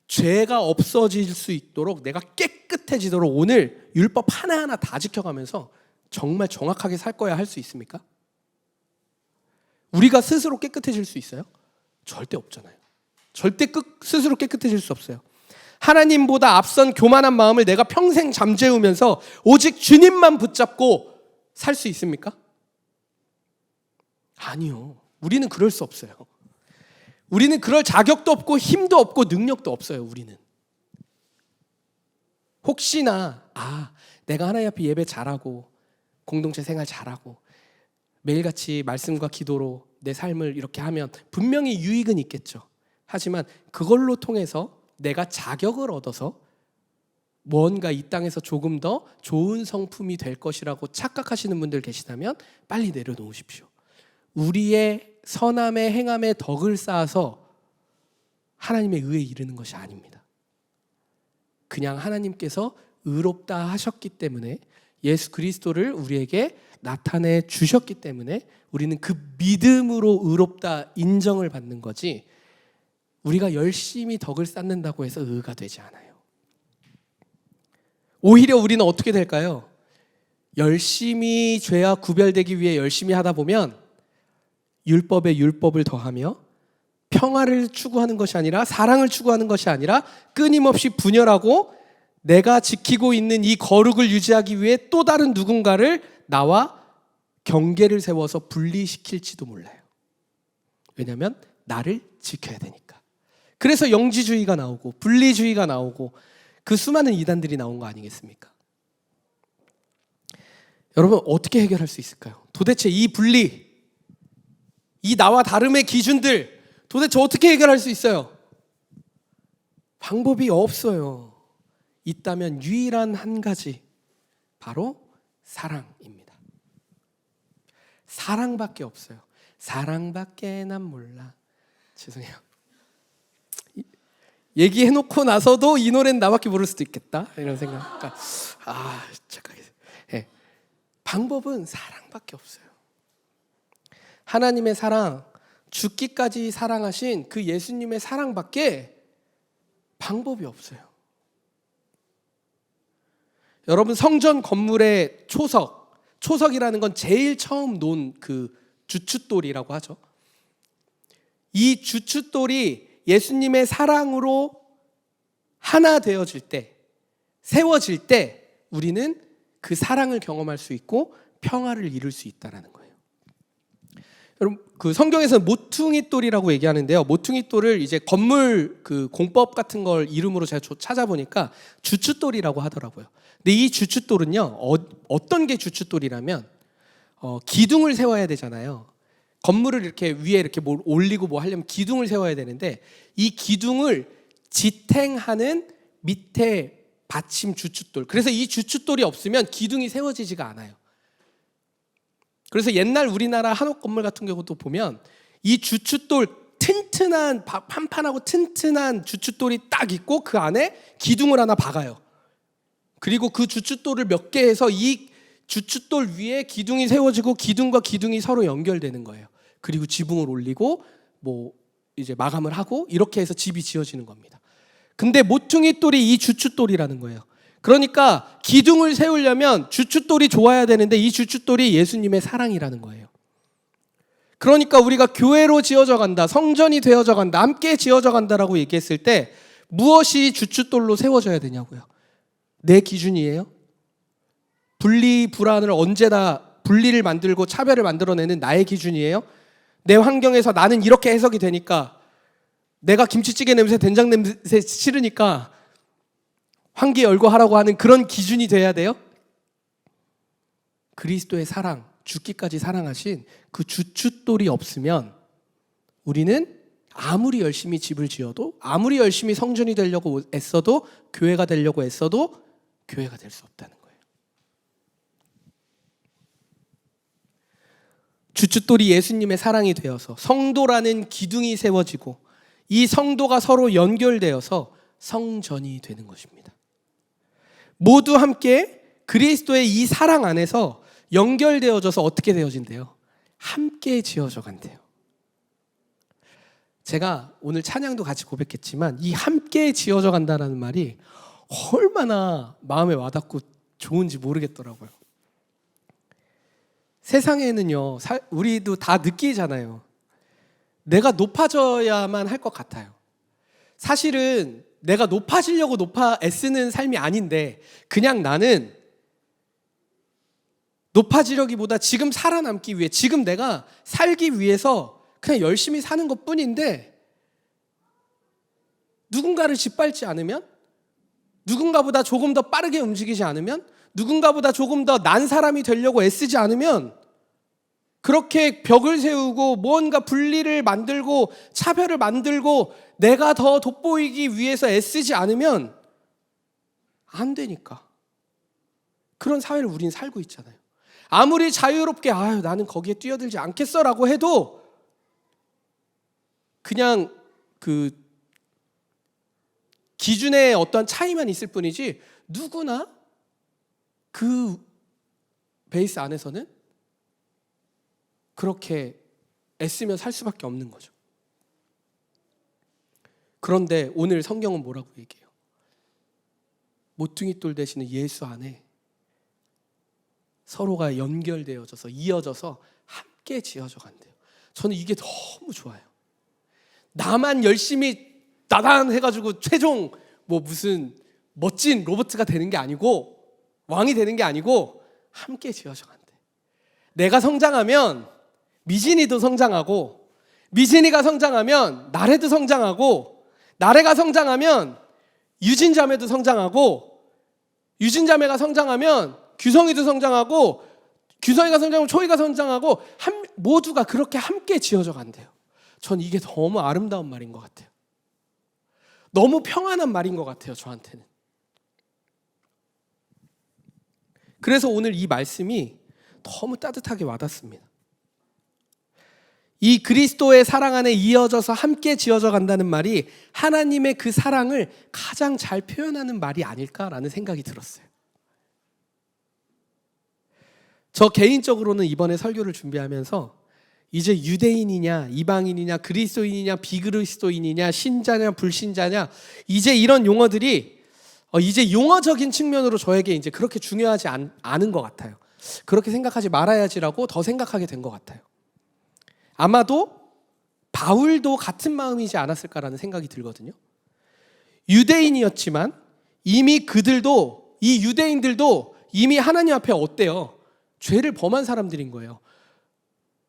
[SPEAKER 1] 죄가 없어질 수 있도록, 내가 깨끗해지도록 오늘 율법 하나하나 다 지켜가면서 정말 정확하게 살 거야 할 수 있습니까? 우리가 스스로 깨끗해질 수 있어요? 절대 없잖아요. 절대 스스로 깨끗해질 수 없어요. 하나님보다 앞선 교만한 마음을 내가 평생 잠재우면서 오직 주님만 붙잡고 살 수 있습니까? 아니요. 우리는 그럴 수 없어요. 우리는 그럴 자격도 없고 힘도 없고 능력도 없어요. 우리는. 혹시나 내가 하나님 앞에 예배 잘하고 공동체 생활 잘하고 매일같이 말씀과 기도로 내 삶을 이렇게 하면 분명히 유익은 있겠죠. 하지만 그걸로 통해서 내가 자격을 얻어서 뭔가 이 땅에서 조금 더 좋은 성품이 될 것이라고 착각하시는 분들 계시다면 빨리 내려놓으십시오. 우리의 선함의 행함의 덕을 쌓아서 하나님의 의에 이르는 것이 아닙니다. 그냥 하나님께서 의롭다 하셨기 때문에, 예수 그리스도를 우리에게 나타내 주셨기 때문에 우리는 그 믿음으로 의롭다 인정을 받는 거지, 우리가 열심히 덕을 쌓는다고 해서 의가 되지 않아요. 오히려 우리는 어떻게 될까요? 열심히 죄와 구별되기 위해 열심히 하다 보면 율법에 율법을 더하며 평화를 추구하는 것이 아니라, 사랑을 추구하는 것이 아니라 끊임없이 분열하고 내가 지키고 있는 이 거룩을 유지하기 위해 또 다른 누군가를 나와 경계를 세워서 분리시킬지도 몰라요. 왜냐하면 나를 지켜야 되니까. 그래서 영지주의가 나오고 분리주의가 나오고 그 수많은 이단들이 나온 거 아니겠습니까? 여러분, 어떻게 해결할 수 있을까요? 도대체 이 분리, 이 나와 다름의 기준들 도대체 어떻게 해결할 수 있어요? 방법이 없어요. 있다면 유일한 한 가지, 바로 사랑입니다. 사랑밖에 없어요. 사랑밖에 난 몰라. 죄송해요. 얘기해놓고 나서도 이 노래는 나밖에 모를 수도 있겠다, 이런 생각. 그러니까, 잠깐. 네. 방법은 사랑밖에 없어요. 하나님의 사랑, 죽기까지 사랑하신 그 예수님의 사랑밖에 방법이 없어요. 여러분, 성전 건물의 초석이라는 건 제일 처음 놓은 그 주춧돌이라고 하죠. 이 주춧돌이 예수님의 사랑으로 하나 되어질 때, 세워질 때 우리는 그 사랑을 경험할 수 있고 평화를 이룰 수 있다는 거예요. 여러분, 그 성경에서는 모퉁이돌이라고 얘기하는데요. 모퉁이돌을 이제 건물 그 공법 같은 걸 이름으로 제가 찾아보니까 주춧돌이라고 하더라고요. 근데 이 주춧돌은요, 어떤 게 주춧돌이라면 기둥을 세워야 되잖아요. 건물을 이렇게 위에 이렇게 뭘 올리고 뭐 하려면 기둥을 세워야 되는데, 이 기둥을 지탱하는 밑에 받침 주춧돌. 그래서 이 주춧돌이 없으면 기둥이 세워지지가 않아요. 그래서 옛날 우리나라 한옥 건물 같은 경우도 보면 이 주춧돌, 튼튼한 판판하고 튼튼한 주춧돌이 딱 있고 그 안에 기둥을 하나 박아요. 그리고 그 주춧돌을 몇 개 해서 이 주춧돌 위에 기둥이 세워지고 기둥과 기둥이 서로 연결되는 거예요. 그리고 지붕을 올리고 뭐 이제 마감을 하고 이렇게 해서 집이 지어지는 겁니다. 근데 모퉁이돌이 이 주춧돌이라는 거예요. 그러니까 기둥을 세우려면 주춧돌이 좋아야 되는데 이 주춧돌이 예수님의 사랑이라는 거예요. 그러니까 우리가 교회로 지어져 간다, 성전이 되어져 간다, 함께 지어져 간다라고 얘기했을 때 무엇이 주춧돌로 세워져야 되냐고요. 내 기준이에요? 분리 불안을 언제나 분리를 만들고 차별을 만들어내는 나의 기준이에요? 내 환경에서 나는 이렇게 해석이 되니까, 내가 김치찌개 냄새, 된장 냄새 싫으니까 환기 열고 하라고 하는 그런 기준이 돼야 돼요? 그리스도의 사랑, 죽기까지 사랑하신 그 주춧돌이 없으면 우리는 아무리 열심히 집을 지어도, 아무리 열심히 성전이 되려고 애써도, 교회가 되려고 애써도 교회가 될 수 없다는 거예요. 주춧돌이 예수님의 사랑이 되어서 성도라는 기둥이 세워지고 이 성도가 서로 연결되어서 성전이 되는 것입니다. 모두 함께 그리스도의 이 사랑 안에서 연결되어져서 어떻게 되어진대요? 함께 지어져 간대요. 제가 오늘 찬양도 같이 고백했지만 이 함께 지어져 간다는 말이 얼마나 마음에 와닿고 좋은지 모르겠더라고요. 세상에는요, 우리도 다 느끼잖아요. 내가 높아져야만 할 것 같아요. 사실은 내가 높아지려고 애쓰는 삶이 아닌데 그냥 나는 높아지려기보다 지금 살아남기 위해, 지금 내가 살기 위해서 그냥 열심히 사는 것 뿐인데, 누군가를 짓밟지 않으면, 누군가보다 조금 더 빠르게 움직이지 않으면, 누군가보다 조금 더 난 사람이 되려고 애쓰지 않으면, 그렇게 벽을 세우고 뭔가 분리를 만들고 차별을 만들고 내가 더 돋보이기 위해서 애쓰지 않으면 안 되니까. 그런 사회를 우린 살고 있잖아요. 아무리 자유롭게 나는 거기에 뛰어들지 않겠어라고 해도 그냥 그 기준의 어떤 차이만 있을 뿐이지 누구나 그 베이스 안에서는 그렇게 애쓰며 살 수밖에 없는 거죠. 그런데 오늘 성경은 뭐라고 얘기해요? 모퉁이돌 되시는 예수 안에 서로가 연결되어져서 이어져서 함께 지어져 간대요. 저는 이게 너무 좋아요. 나만 열심히 나단 해가지고 최종 뭐 무슨 멋진 로봇가 되는 게 아니고 왕이 되는 게 아니고 함께 지어져 간대. 내가 성장하면 미진이도 성장하고, 미진이가 성장하면 나래도 성장하고, 나래가 성장하면 유진 자매도 성장하고, 유진 자매가 성장하면 규성이도 성장하고, 규성이가 성장하면 초이가 성장하고, 모두가 그렇게 함께 지어져 간대요. 전 이게 너무 아름다운 말인 것 같아요. 너무 평안한 말인 것 같아요, 저한테는. 그래서 오늘 이 말씀이 너무 따뜻하게 와닿습니다. 이 그리스도의 사랑 안에 이어져서 함께 지어져 간다는 말이 하나님의 그 사랑을 가장 잘 표현하는 말이 아닐까라는 생각이 들었어요. 저 개인적으로는 이번에 설교를 준비하면서 이제 유대인이냐 이방인이냐 그리스도인이냐 비그리스도인이냐 신자냐 불신자냐 이제 이런 용어들이 이제 용어적인 측면으로 저에게 이제 그렇게 중요하지 않은 것 같아요. 그렇게 생각하지 말아야지라고 더 생각하게 된 것 같아요. 아마도 바울도 같은 마음이지 않았을까라는 생각이 들거든요. 유대인이었지만 이미 그들도, 이 유대인들도 이미 하나님 앞에 어때요? 죄를 범한 사람들인 거예요.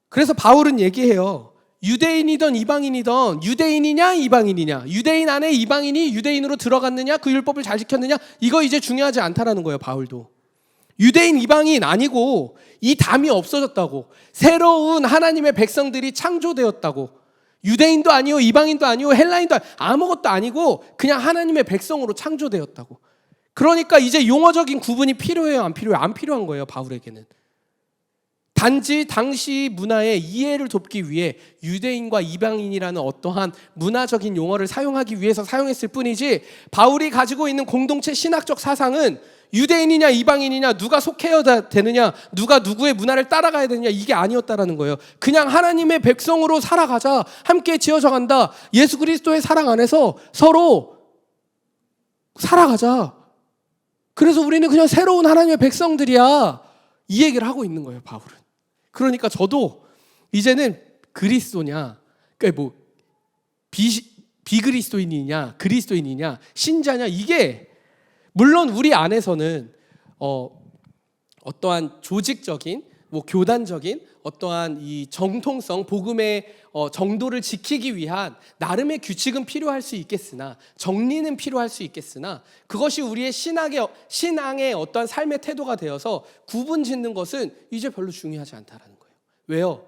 [SPEAKER 1] 그래서 바울은 얘기해요. 유대인이든 이방인이든 유대인이냐 이방인이냐, 유대인 안에 이방인이 유대인으로 들어갔느냐, 그 율법을 잘 지켰느냐, 이거 이제 중요하지 않다라는 거예요. 바울도 유대인 이방인 아니고 이 담이 없어졌다고, 새로운 하나님의 백성들이 창조되었다고, 유대인도 아니고 이방인도 아니고 헬라인도 아무것도 아니고 그냥 하나님의 백성으로 창조되었다고. 그러니까 이제 용어적인 구분이 필요해요, 안 필요해요? 안 필요한 거예요, 바울에게는. 단지 당시 문화의 이해를 돕기 위해 유대인과 이방인이라는 어떠한 문화적인 용어를 사용하기 위해서 사용했을 뿐이지, 바울이 가지고 있는 공동체 신학적 사상은 유대인이냐 이방인이냐, 누가 속해야 되느냐, 누가 누구의 문화를 따라가야 되느냐, 이게 아니었다라는 거예요. 그냥 하나님의 백성으로 살아가자, 함께 지어져 간다, 예수 그리스도의 사랑 안에서 서로 살아가자, 그래서 우리는 그냥 새로운 하나님의 백성들이야, 이 얘기를 하고 있는 거예요, 바울은. 그러니까 저도 이제는 그리스도냐, 그러니까 뭐 비그리스도인이냐 그리스도인이냐 신자냐, 이게 물론 우리 안에서는 어떠한 조직적인 뭐 교단적인 어떠한 이 정통성, 복음의 정도를 지키기 위한 나름의 규칙은 필요할 수 있겠으나, 정리는 필요할 수 있겠으나, 그것이 우리의 신앙의 어떠한 삶의 태도가 되어서 구분 짓는 것은 이제 별로 중요하지 않다라는 거예요. 왜요?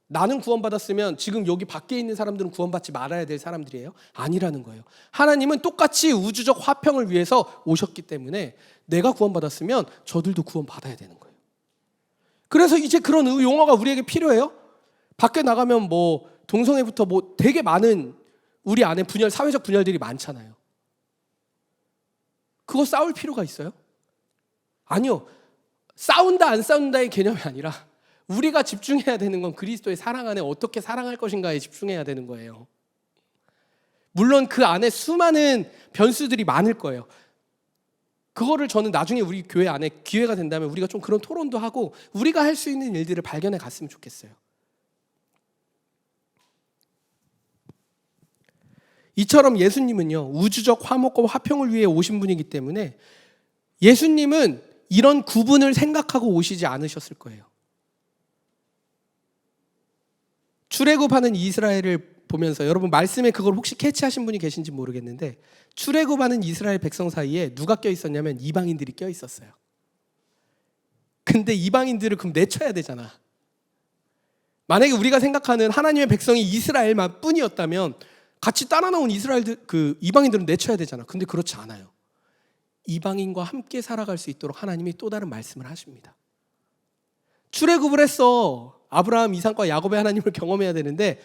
[SPEAKER 1] 나는 구원받았으면 지금 여기 밖에 있는 사람들은 구원받지 말아야 될 사람들이에요? 아니라는 거예요. 하나님은 똑같이 우주적 화평을 위해서 오셨기 때문에 내가 구원받았으면 저들도 구원받아야 되는 거예요. 그래서 이제 그런 용어가 우리에게 필요해요. 밖에 나가면 뭐 동성애부터 뭐 되게 많은 우리 안에 분열, 사회적 분열들이 많잖아요. 그거 싸울 필요가 있어요? 아니요. 싸운다 안 싸운다의 개념이 아니라 우리가 집중해야 되는 건 그리스도의 사랑 안에 어떻게 사랑할 것인가에 집중해야 되는 거예요. 물론 그 안에 수많은 변수들이 많을 거예요. 그거를 저는 나중에 우리 교회 안에 기회가 된다면 우리가 좀 그런 토론도 하고 우리가 할 수 있는 일들을 발견해 갔으면 좋겠어요. 이처럼 예수님은요, 우주적 화목과 화평을 위해 오신 분이기 때문에 예수님은 이런 구분을 생각하고 오시지 않으셨을 거예요. 출애굽하는 이스라엘을 보면서 여러분 말씀에 그걸 혹시 캐치하신 분이 계신지 모르겠는데, 출애굽하는 이스라엘 백성 사이에 누가 껴 있었냐면 이방인들이 껴 있었어요. 근데 이방인들을 그럼 내쳐야 되잖아. 만약에 우리가 생각하는 하나님의 백성이 이스라엘만 뿐이었다면 같이 따라 나온 이방인들은 내쳐야 되잖아. 근데 그렇지 않아요. 이방인과 함께 살아갈 수 있도록 하나님이 또 다른 말씀을 하십니다. 출애굽을 했어. 아브라함, 이삭과 야곱의 하나님을 경험해야 되는데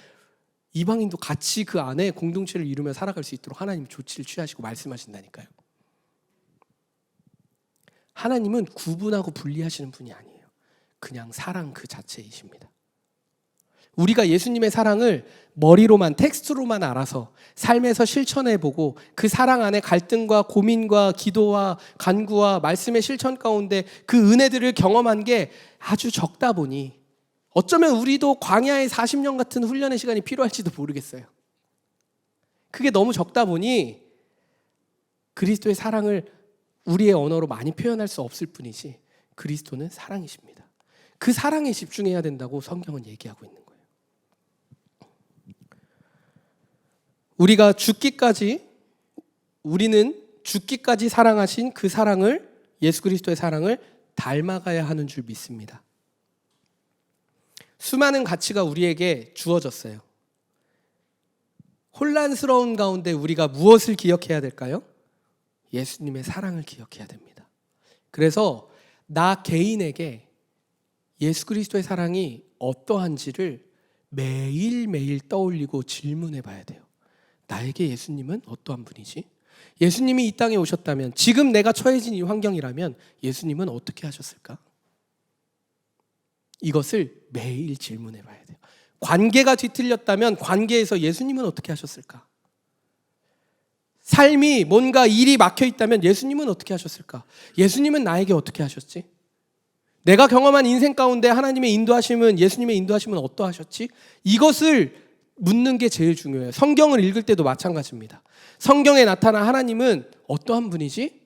[SPEAKER 1] 이방인도 같이 그 안에 공동체를 이루며 살아갈 수 있도록 하나님이 조치를 취하시고 말씀하신다니까요. 하나님은 구분하고 분리하시는 분이 아니에요. 그냥 사랑 그 자체이십니다. 우리가 예수님의 사랑을 머리로만 텍스트로만 알아서 삶에서 실천해보고 그 사랑 안에 갈등과 고민과 기도와 간구와 말씀의 실천 가운데 그 은혜들을 경험한 게 아주 적다 보니 어쩌면 우리도 광야의 40년 같은 훈련의 시간이 필요할지도 모르겠어요. 그게 너무 적다 보니 그리스도의 사랑을 우리의 언어로 많이 표현할 수 없을 뿐이지 그리스도는 사랑이십니다. 그 사랑에 집중해야 된다고 성경은 얘기하고 있는 거예요. 우리는 죽기까지 사랑하신 그 사랑을, 예수 그리스도의 사랑을 닮아가야 하는 줄 믿습니다. 수많은 가치가 우리에게 주어졌어요. 혼란스러운 가운데 우리가 무엇을 기억해야 될까요? 예수님의 사랑을 기억해야 됩니다. 그래서 나 개인에게 예수 그리스도의 사랑이 어떠한지를 매일매일 떠올리고 질문해 봐야 돼요. 나에게 예수님은 어떠한 분이지? 예수님이 이 땅에 오셨다면, 지금 내가 처해진 이 환경이라면 예수님은 어떻게 하셨을까? 이것을 매일 질문해 봐야 돼요. 관계가 뒤틀렸다면 관계에서 예수님은 어떻게 하셨을까? 삶이 뭔가 일이 막혀 있다면 예수님은 어떻게 하셨을까? 예수님은 나에게 어떻게 하셨지? 내가 경험한 인생 가운데 하나님의 인도하심은, 예수님의 인도하심은 어떠하셨지? 이것을 묻는 게 제일 중요해요. 성경을 읽을 때도 마찬가지입니다. 성경에 나타난 하나님은 어떠한 분이지?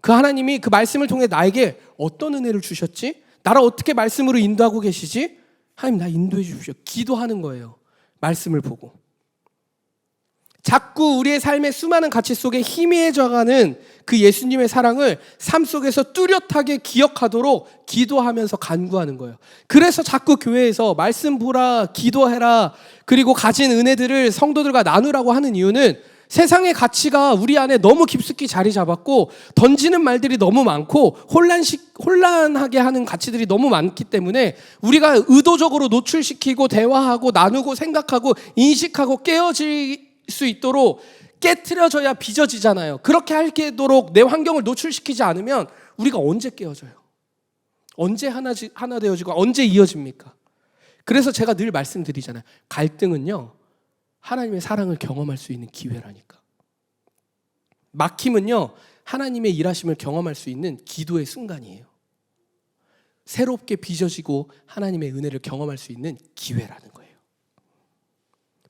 [SPEAKER 1] 그 하나님이 그 말씀을 통해 나에게 어떤 은혜를 주셨지? 나를 어떻게 말씀으로 인도하고 계시지? 하나님 나 인도해 주십시오. 기도하는 거예요. 말씀을 보고. 자꾸 우리의 삶의 수많은 가치 속에 희미해져가는 그 예수님의 사랑을 삶 속에서 뚜렷하게 기억하도록 기도하면서 간구하는 거예요. 그래서 자꾸 교회에서 말씀 보라, 기도해라, 그리고 가진 은혜들을 성도들과 나누라고 하는 이유는 세상의 가치가 우리 안에 너무 깊숙이 자리 잡았고 던지는 말들이 너무 많고 혼란하게 하는 가치들이 너무 많기 때문에 우리가 의도적으로 노출시키고 대화하고 나누고 생각하고 인식하고 깨어질 수 있도록 깨트려져야 빚어지잖아요. 그렇게 하도록 내 환경을 노출시키지 않으면 우리가 언제 깨어져요? 언제 하나 되어지고 언제 이어집니까? 그래서 제가 늘 말씀드리잖아요. 갈등은요, 하나님의 사랑을 경험할 수 있는 기회라니까. 막힘은요, 하나님의 일하심을 경험할 수 있는 기도의 순간이에요. 새롭게 빚어지고 하나님의 은혜를 경험할 수 있는 기회라는 거예요.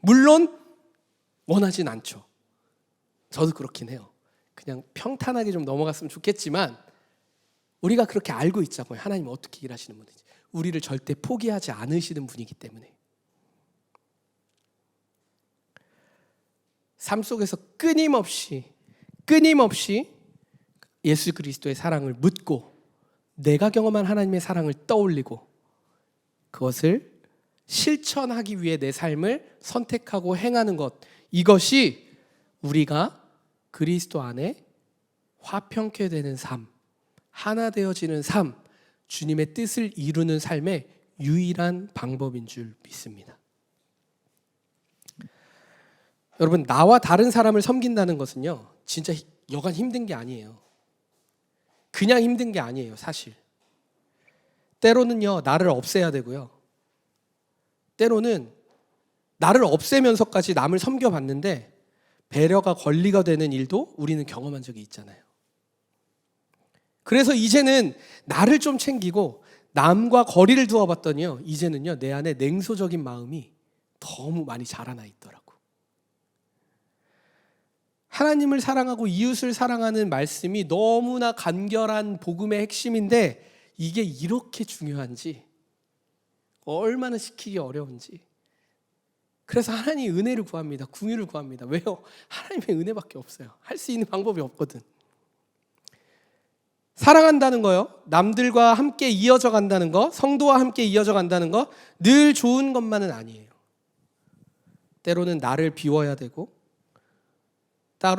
[SPEAKER 1] 물론 원하진 않죠. 저도 그렇긴 해요. 그냥 평탄하게 좀 넘어갔으면 좋겠지만 우리가 그렇게 알고 있자고요. 하나님 어떻게 일하시는 분인지. 우리를 절대 포기하지 않으시는 분이기 때문에. 삶 속에서 끊임없이 예수 그리스도의 사랑을 묻고 내가 경험한 하나님의 사랑을 떠올리고 그것을 실천하기 위해 내 삶을 선택하고 행하는 것, 이것이 우리가 그리스도 안에 화평케 되는 삶, 하나 되어지는 삶, 주님의 뜻을 이루는 삶의 유일한 방법인 줄 믿습니다. 여러분, 나와 다른 사람을 섬긴다는 것은요, 진짜 여간 힘든 게 아니에요. 그냥 힘든 게 아니에요, 사실. 때로는요, 나를 없애야 되고요. 때로는 나를 없애면서까지 남을 섬겨봤는데 배려가 권리가 되는 일도 우리는 경험한 적이 있잖아요. 그래서 이제는 나를 좀 챙기고 남과 거리를 두어봤더니요, 이제는요, 내 안에 냉소적인 마음이 너무 많이 자라나 있더라고. 하나님을 사랑하고 이웃을 사랑하는 말씀이 너무나 간결한 복음의 핵심인데 이게 이렇게 중요한지, 얼마나 지키기 어려운지. 그래서 하나님 은혜를 구합니다. 긍휼을 구합니다. 왜요? 하나님의 은혜밖에 없어요. 할 수 있는 방법이 없거든. 사랑한다는 거요, 남들과 함께 이어져 간다는 거, 성도와 함께 이어져 간다는 거 늘 좋은 것만은 아니에요. 때로는 나를 비워야 되고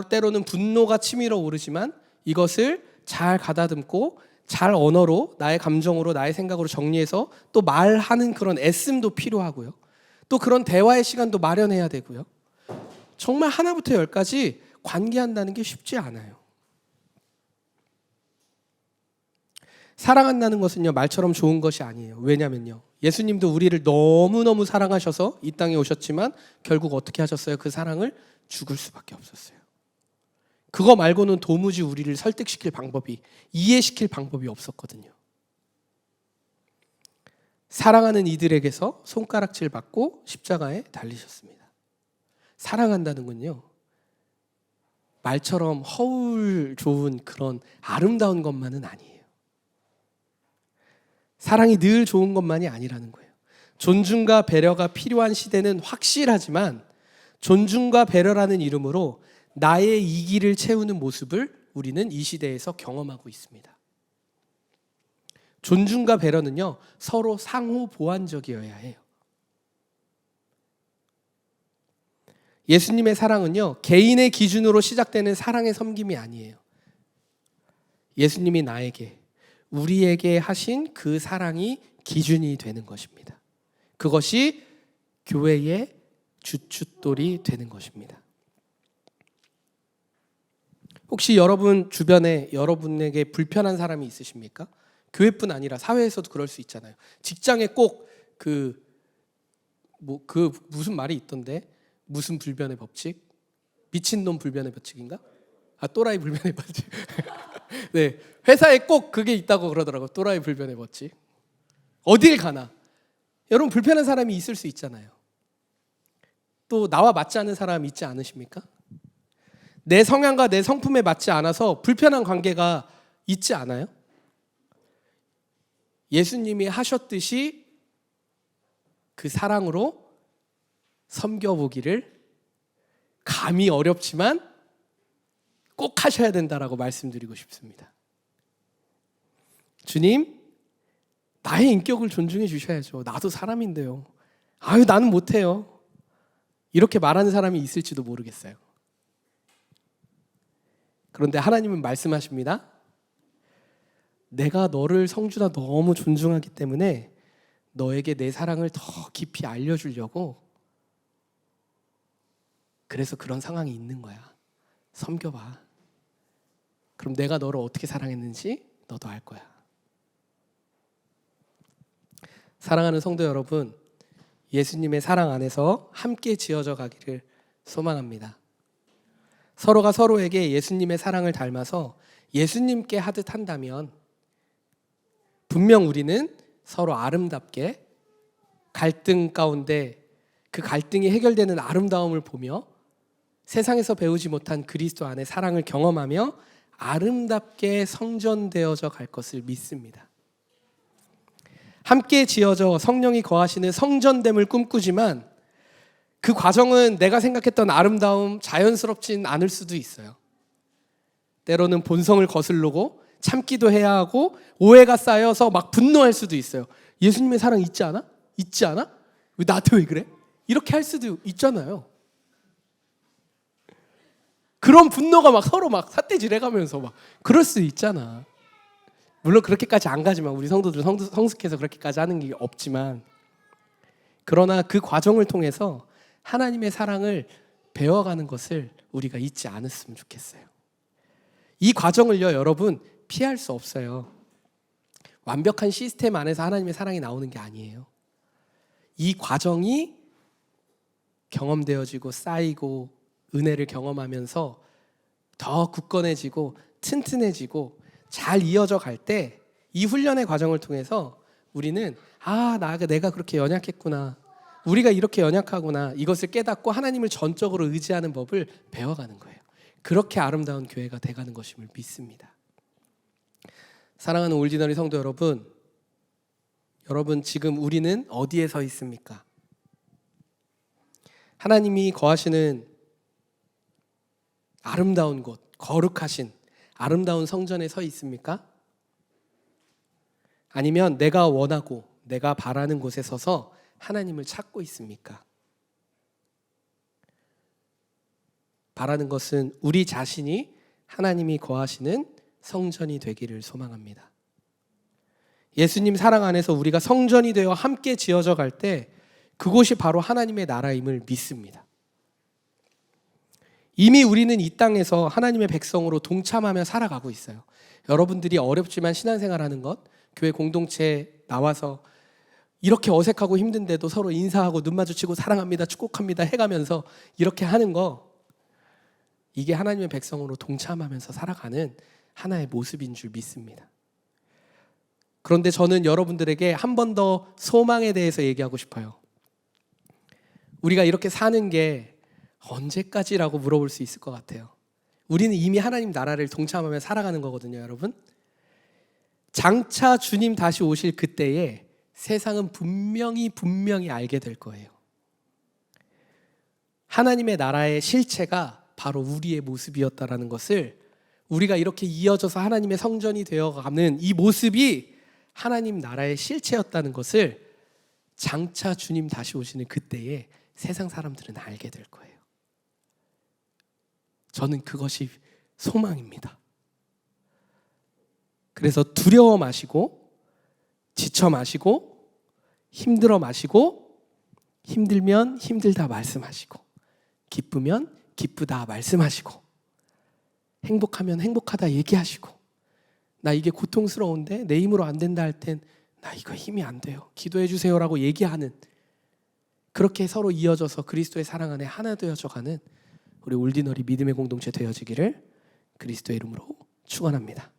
[SPEAKER 1] 때로는 분노가 치밀어 오르지만 이것을 잘 가다듬고 잘 언어로, 나의 감정으로, 나의 생각으로 정리해서 또 말하는 그런 애씀도 필요하고요. 또 그런 대화의 시간도 마련해야 되고요. 정말 하나부터 열까지 관계한다는 게 쉽지 않아요. 사랑한다는 것은요, 말처럼 좋은 것이 아니에요. 왜냐면요, 예수님도 우리를 너무너무 사랑하셔서 이 땅에 오셨지만 결국 어떻게 하셨어요? 그 사랑을 죽을 수밖에 없었어요. 그거 말고는 도무지 우리를 설득시킬 방법이, 이해시킬 방법이 없었거든요. 사랑하는 이들에게서 손가락질 받고 십자가에 달리셨습니다. 사랑한다는 건요, 말처럼 허울 좋은 그런 아름다운 것만은 아니에요. 사랑이 늘 좋은 것만이 아니라는 거예요. 존중과 배려가 필요한 시대는 확실하지만 존중과 배려라는 이름으로 나의 이기를 채우는 모습을 우리는 이 시대에서 경험하고 있습니다. 존중과 배려는요, 서로 상호 보완적이어야 해요. 예수님의 사랑은요, 개인의 기준으로 시작되는 사랑의 섬김이 아니에요. 예수님이 나에게, 우리에게 하신 그 사랑이 기준이 되는 것입니다. 그것이 교회의 주춧돌이 되는 것입니다. 혹시 여러분 주변에 여러분에게 불편한 사람이 있으십니까? 교회뿐 아니라 사회에서도 그럴 수 있잖아요. 직장에 꼭 무슨 말이 있던데, 무슨 불변의 법칙? 미친놈 불변의 법칙인가? 또라이 불변의 법칙. 네, 회사에 꼭 그게 있다고 그러더라고요. 또라이 불변의 법칙. 어딜 가나 여러분 불편한 사람이 있을 수 있잖아요. 또 나와 맞지 않는 사람 있지 않으십니까? 내 성향과 내 성품에 맞지 않아서 불편한 관계가 있지 않아요? 예수님이 하셨듯이 그 사랑으로 섬겨보기를 감히 어렵지만 꼭 하셔야 된다라고 말씀드리고 싶습니다. 주님, 나의 인격을 존중해 주셔야죠. 나도 사람인데요. 나는 못해요. 이렇게 말하는 사람이 있을지도 모르겠어요. 그런데 하나님은 말씀하십니다. 내가 너를 성준아 너무 존중하기 때문에 너에게 내 사랑을 더 깊이 알려주려고, 그래서 그런 상황이 있는 거야. 섬겨봐. 그럼 내가 너를 어떻게 사랑했는지 너도 알 거야. 사랑하는 성도 여러분, 예수님의 사랑 안에서 함께 지어져 가기를 소망합니다. 서로가 서로에게 예수님의 사랑을 닮아서 예수님께 하듯 한다면 분명 우리는 서로 아름답게 갈등 가운데 그 갈등이 해결되는 아름다움을 보며 세상에서 배우지 못한 그리스도 안의 사랑을 경험하며 아름답게 성전되어져 갈 것을 믿습니다. 함께 지어져 성령이 거하시는 성전됨을 꿈꾸지만 그 과정은 내가 생각했던 아름다움, 자연스럽진 않을 수도 있어요. 때로는 본성을 거스르고 참기도 해야 하고 오해가 쌓여서 막 분노할 수도 있어요. 예수님의 사랑 있지 않아? 있지 않아? 왜 나한테 왜 그래? 이렇게 할 수도 있잖아요. 그런 분노가 막 서로 막 삿대질 해가면서 막 그럴 수 있잖아. 물론 그렇게까지 안 가지만, 우리 성도들 성숙해서 그렇게까지 하는 게 없지만, 그러나 그 과정을 통해서 하나님의 사랑을 배워가는 것을 우리가 잊지 않았으면 좋겠어요. 이 과정을요, 여러분 피할 수 없어요. 완벽한 시스템 안에서 하나님의 사랑이 나오는 게 아니에요. 이 과정이 경험되어지고 쌓이고 은혜를 경험하면서 더 굳건해지고 튼튼해지고 잘 이어져 갈 때, 이 훈련의 과정을 통해서 우리는 내가 그렇게 연약했구나, 우리가 이렇게 연약하구나, 이것을 깨닫고 하나님을 전적으로 의지하는 법을 배워가는 거예요. 그렇게 아름다운 교회가 돼가는 것임을 믿습니다. 사랑하는 올디너리 성도 여러분, 지금 우리는 어디에 서 있습니까? 하나님이 거하시는 아름다운 곳, 거룩하신 아름다운 성전에 서 있습니까? 아니면 내가 원하고 내가 바라는 곳에 서서 하나님을 찾고 있습니까? 바라는 것은 우리 자신이 하나님이 거하시는 성전이 되기를 소망합니다. 예수님 사랑 안에서 우리가 성전이 되어 함께 지어져 갈 때 그곳이 바로 하나님의 나라임을 믿습니다. 이미 우리는 이 땅에서 하나님의 백성으로 동참하며 살아가고 있어요. 여러분들이 어렵지만 신앙생활하는 것, 교회 공동체에 나와서 이렇게 어색하고 힘든데도 서로 인사하고 눈 마주치고 사랑합니다, 축복합니다 해가면서 이렇게 하는 거, 이게 하나님의 백성으로 동참하면서 살아가는 하나의 모습인 줄 믿습니다. 그런데 저는 여러분들에게 한 번 더 소망에 대해서 얘기하고 싶어요. 우리가 이렇게 사는 게 언제까지라고 물어볼 수 있을 것 같아요. 우리는 이미 하나님 나라를 동참하며 살아가는 거거든요, 여러분. 장차 주님 다시 오실 그때에 세상은 분명히 알게 될 거예요. 하나님의 나라의 실체가 바로 우리의 모습이었다라는 것을, 우리가 이렇게 이어져서 하나님의 성전이 되어가는 이 모습이 하나님 나라의 실체였다는 것을 장차 주님 다시 오시는 그때에 세상 사람들은 알게 될 거예요. 저는 그것이 소망입니다. 그래서 두려워 마시고, 지쳐 마시고, 힘들어 마시고, 힘들면 힘들다 말씀하시고, 기쁘면 기쁘다 말씀하시고, 행복하면 행복하다 얘기하시고, 나 이게 고통스러운데 내 힘으로 안 된다 할 땐 나 이거 힘이 안 돼요, 기도해 주세요라고 얘기하는, 그렇게 서로 이어져서 그리스도의 사랑 안에 하나 되어져가는 우리 올디너리 믿음의 공동체 되어지기를 그리스도의 이름으로 축원합니다.